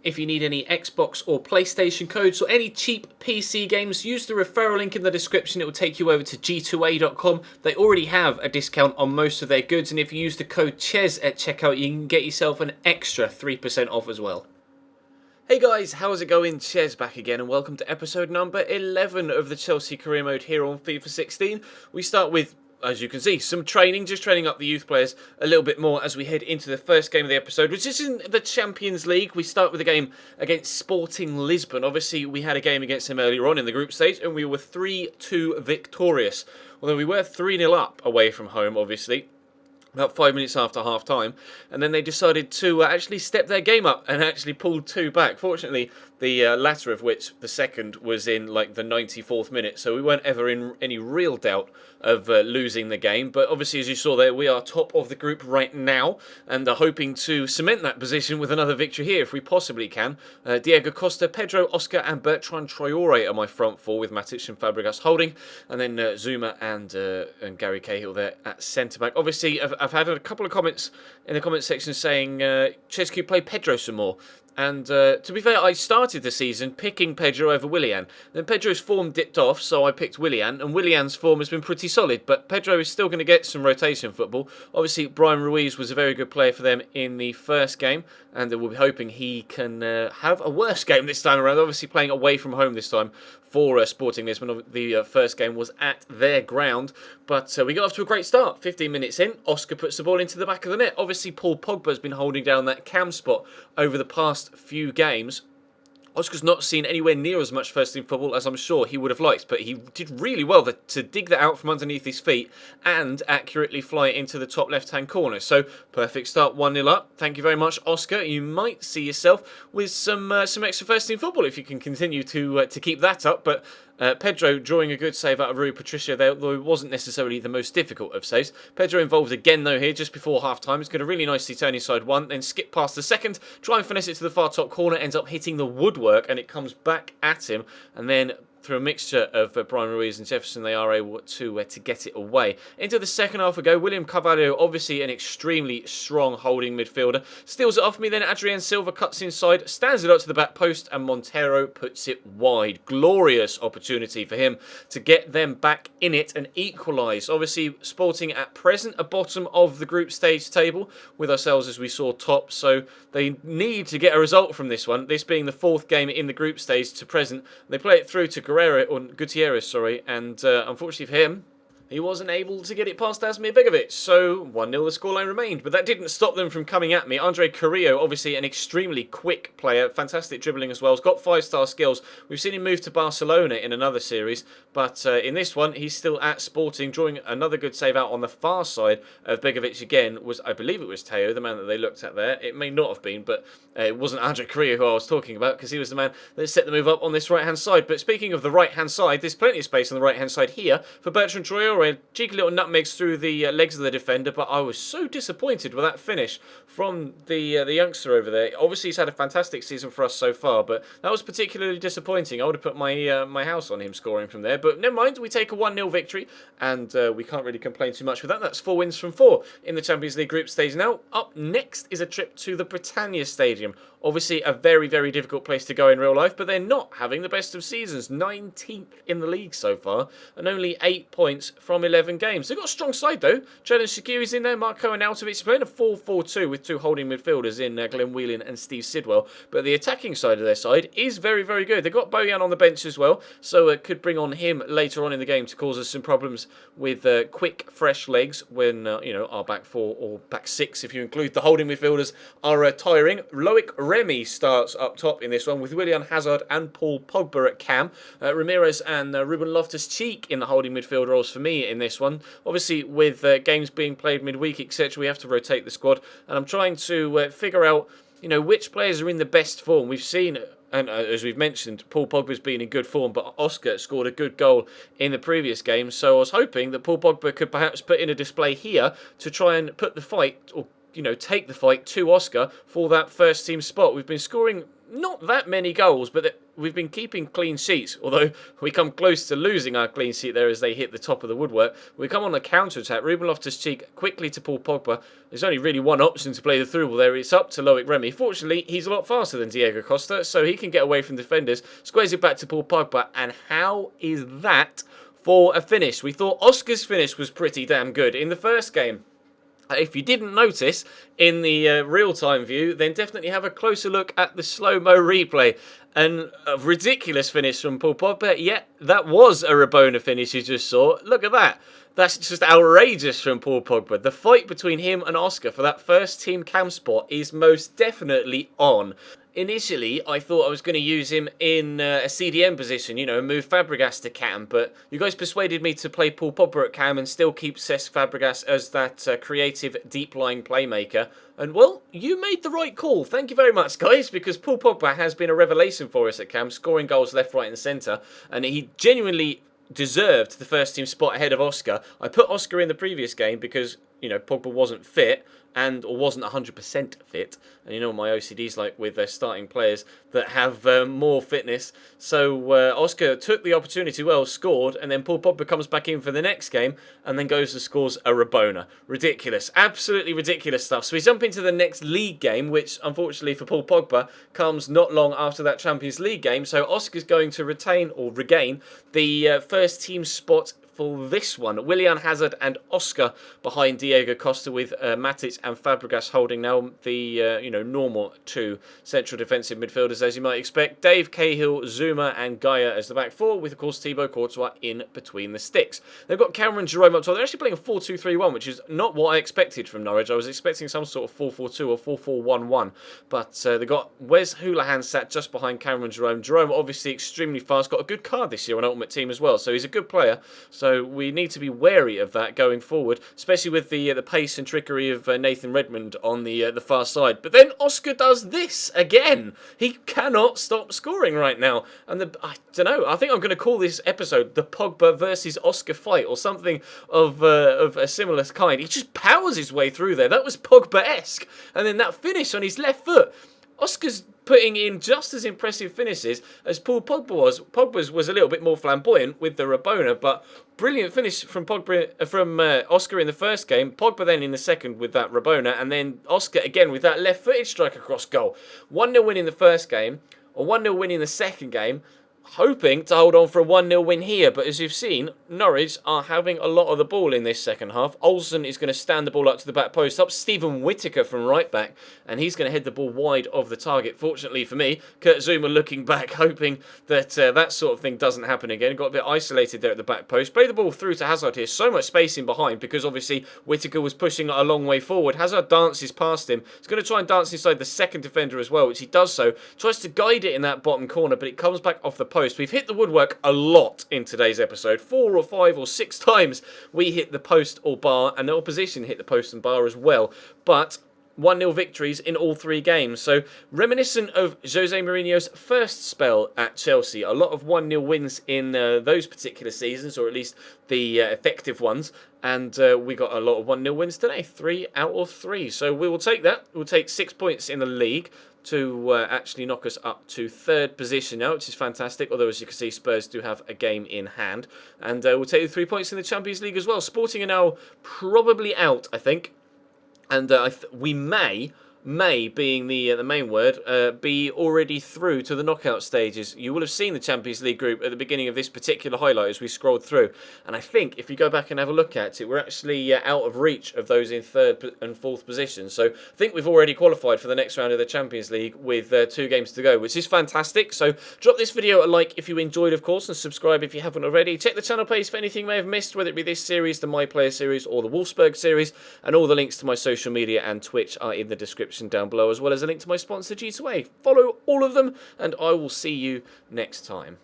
If you need any Xbox or PlayStation codes or any cheap PC games, use the referral link in the description. It will take you over to g2a.com. They already have a discount on most of their goods, and if you use the code CHES at checkout, you can get yourself an extra 3% off as well. Hey guys, how's it going? Ches back again, and welcome to episode number 11 of the Chelsea Career Mode here on FIFA 16. We start with, as you can see, some training, just training up the youth players a little bit more as we head into the first game of the episode, which is in the Champions League. We start with a game against Sporting Lisbon. Obviously, we had a game against them earlier on in the group stage, and we were 3-2 victorious. Although we were 3-0 up away from home, obviously, about 5 minutes after half-time, and then they decided to actually step their game up and actually pulled two back. Fortunately, the latter of which, the second, was in like the 94th minute, so we weren't ever in any real doubt of losing the game. But obviously, as you saw there, we are top of the group right now and are hoping to cement that position with another victory here if we possibly can. Diego Costa, Pedro, Oscar and Bertrand Traore are my front four, with Matic and Fabregas holding, and then Zuma and Gary Cahill there at centre-back. Obviously, I've had a couple of comments in the comment section saying, Chesky, play Pedro some more. And to be fair, I started the season picking Pedro over Willian. Then Pedro's form dipped off, so I picked Willian, and Willian's form has been pretty solid, but Pedro is still going to get some rotation football. Obviously, Brian Ruiz was a very good player for them in the first game, and we'll be hoping he can have a worse game this time around. Obviously, playing away from home this time for Sporting Lisbon. The first game was at their ground, but we got off to a great start. 15 minutes in, Oscar puts the ball into the back of the net. Obviously, Paul Pogba has been holding down that cam spot over the past few games. Oscar's not seen anywhere near as much first-team football as I'm sure he would have liked, but he did really well to dig that out from underneath his feet and accurately fly it into the top left-hand corner. So, perfect start, 1-0 up. Thank you very much, Oscar. You might see yourself with some extra first-team football if you can continue to keep that up, but Pedro drawing a good save out of Rui Patricio there, though it wasn't necessarily the most difficult of saves. Pedro involved again, though, here just before half-time. He's going to really nicely turn inside one, then skip past the second, try and finesse it to the far top corner, ends up hitting the woodwork, and it comes back at him, and then through a mixture of Brian Ruiz and Jefferson, they are able to get it away. Into the second half we go. William Carvalho, obviously an extremely strong holding midfielder, steals it off me, then Adrian Silva cuts inside, stands it up to the back post, and Montero puts it wide. Glorious opportunity for him to get them back in it and equalise. Obviously, Sporting at present a bottom of the group stage table, with ourselves, as we saw, top, so they need to get a result from this one, this being the fourth game in the group stage to present. They play it through to Gutierrez, and unfortunately for him, he wasn't able to get it past Asmir Begovic, so 1-0 the scoreline remained. But that didn't stop them from coming at me. Andre Carrillo, obviously an extremely quick player, fantastic dribbling as well. He's got 5-star skills. We've seen him move to Barcelona in another series, but in this one, he's still at Sporting, drawing another good save out on the far side of Begovic again. I believe it was Teo, the man that they looked at there. It may not have been, but it wasn't Andre Carrillo who I was talking about, because he was the man that set the move up on this right-hand side. But speaking of the right-hand side, there's plenty of space on the right-hand side here for Bertrand Traore. Cheeky little nutmegs through the legs of the defender, but I was so disappointed with that finish from the youngster over there. Obviously, he's had a fantastic season for us so far, but that was particularly disappointing. I would have put my house on him scoring from there, but never mind. We take a 1-0 victory, and we can't really complain too much with that. That's 4 wins from 4 in the Champions League group stage now. Up next is a trip to the Britannia Stadium. Obviously, a very, very difficult place to go in real life, but they're not having the best of seasons. 19th in the league so far, and only 8 points from 11 games. They've got a strong side, though. Jadon Shaqiri's in there, Marco Arnautovic playing a 4-4-2 with two holding midfielders in Glenn Whelan and Steve Sidwell. But the attacking side of their side is very, very good. They've got Bojan on the bench as well, so it could bring on him later on in the game to cause us some problems with quick, fresh legs when, our back four, or back six, if you include the holding midfielders, are tiring. Loic Remy starts up top in this one with Willian Hazard and Paul Pogba at cam. Ramirez and Ruben Loftus-Cheek in the holding midfield roles for me in this one. Obviously, with games being played midweek, etc., we have to rotate the squad, and I'm trying to figure out, which players are in the best form. We've seen, and as we've mentioned, Paul Pogba's been in good form, but Oscar scored a good goal in the previous game, so I was hoping that Paul Pogba could perhaps put in a display here to try and put the fight, or take the fight to Oscar for that first team spot. We've been scoring not that many goals, but we've been keeping clean sheets, although we come close to losing our clean sheet there as they hit the top of the woodwork. We come on the counter-attack. Ruben Loftus-Cheek quickly to Paul Pogba. There's only really one option to play the through ball there. It's up to Loic Remy. Fortunately, he's a lot faster than Diego Costa, so he can get away from defenders. Squares it back to Paul Pogba, and how is that for a finish? We thought Oscar's finish was pretty damn good in the first game. If you didn't notice in the real-time view, then definitely have a closer look at the slow-mo replay. And a ridiculous finish from Paul Pogba. Yeah, that was a Rabona finish you just saw. Look at that. That's just outrageous from Paul Pogba. The fight between him and Oscar for that first team cam spot is most definitely on. Initially, I thought I was going to use him in a CDM position, move Fabregas to cam, but you guys persuaded me to play Paul Pogba at cam and still keep Cesc Fabregas as that creative, deep-lying playmaker. And, well, you made the right call. Thank you very much, guys, because Paul Pogba has been a revelation for us at cam, scoring goals left, right and centre, and he genuinely deserved the first team spot ahead of Oscar. I put Oscar in the previous game because, Pogba wasn't fit or wasn't 100% fit. And you know what my OCD's like with their starting players that have more fitness. So Oscar took the opportunity well, scored, and then Paul Pogba comes back in for the next game and then goes and scores a Rabona. Ridiculous. Absolutely ridiculous stuff. So we jump into the next league game, which unfortunately for Paul Pogba comes not long after that Champions League game. So Oscar's going to retain or regain the first team spot for this one. Willian Hazard and Oscar behind Diego Costa, with Matic and Fabregas holding now the normal two central defensive midfielders, as you might expect. Dave, Cahill, Zuma and Gaia as the back four, with of course Thibaut Courtois in between the sticks. They've got Cameron Jerome up top. They're actually playing a 4-2-3-1, which is not what I expected from Norwich. I was expecting some sort of 4-4-2 or 4-4-1-1, but they've got Wes Hoolahan sat just behind Cameron Jerome. Jerome obviously extremely fast, got a good card this year on Ultimate Team as well, so he's a good player. So we need to be wary of that going forward, especially with the pace and trickery of Nathan Redmond on the far side. But then Oscar does this again. He cannot stop scoring right now. And I don't know. I think I'm going to call this episode the Pogba versus Oscar fight, or something of a similar kind. He just powers his way through there. That was Pogba-esque. And then that finish on his left foot. Oscar's putting in just as impressive finishes as Paul Pogba was. Pogba's was a little bit more flamboyant with the Rabona, but brilliant finish from Oscar in the first game, Pogba then in the second with that Rabona, and then Oscar again with that left-footed strike across goal. 1-0 win in the first game, or 1-0 win in the second game, hoping to hold on for a 1-0 win here, but as you've seen, Norwich are having a lot of the ball in this second half. Olsen is going to stand the ball up to the back post, up Stephen Whittaker from right back, and he's going to head the ball wide of the target. Fortunately for me, Kurt Zuma looking back, hoping that that sort of thing doesn't happen again. Got a bit isolated there at the back post. Play the ball through to Hazard here. So much space in behind because obviously Whittaker was pushing a long way forward. Hazard dances past him. He's going to try and dance inside the second defender as well, which he does so. Tries to guide it in that bottom corner, but it comes back off the post. We've hit the woodwork a lot in today's episode. 4 or 5 or 6 times we hit the post or bar, and the opposition hit the post and bar as well. But 1-0 victories in all 3 games. So reminiscent of Jose Mourinho's first spell at Chelsea. A lot of 1-0 wins in those particular seasons, or at least the effective ones. And we got a lot of 1-0 wins today. 3 out of 3. So we will take that. We'll take 6 points in the league to actually knock us up to 3rd position now, which is fantastic. Although, as you can see, Spurs do have a game in hand. And we'll take the 3 points in the Champions League as well. Sporting are now probably out, I think. And we may, being the main word, be already through to the knockout stages. You will have seen the Champions League group at the beginning of this particular highlight as we scrolled through. And I think if you go back and have a look at it, we're actually out of reach of those in 3rd and 4th position. So I think we've already qualified for the next round of the Champions League with 2 games to go, which is fantastic. So drop this video a like if you enjoyed, of course, and subscribe if you haven't already. Check the channel page for anything you may have missed, whether it be this series, the My Player series, or the Wolfsburg series. And all the links to my social media and Twitch are in the description down below, as well as a link to my sponsor G2A. Follow all of them, and I will see you next time.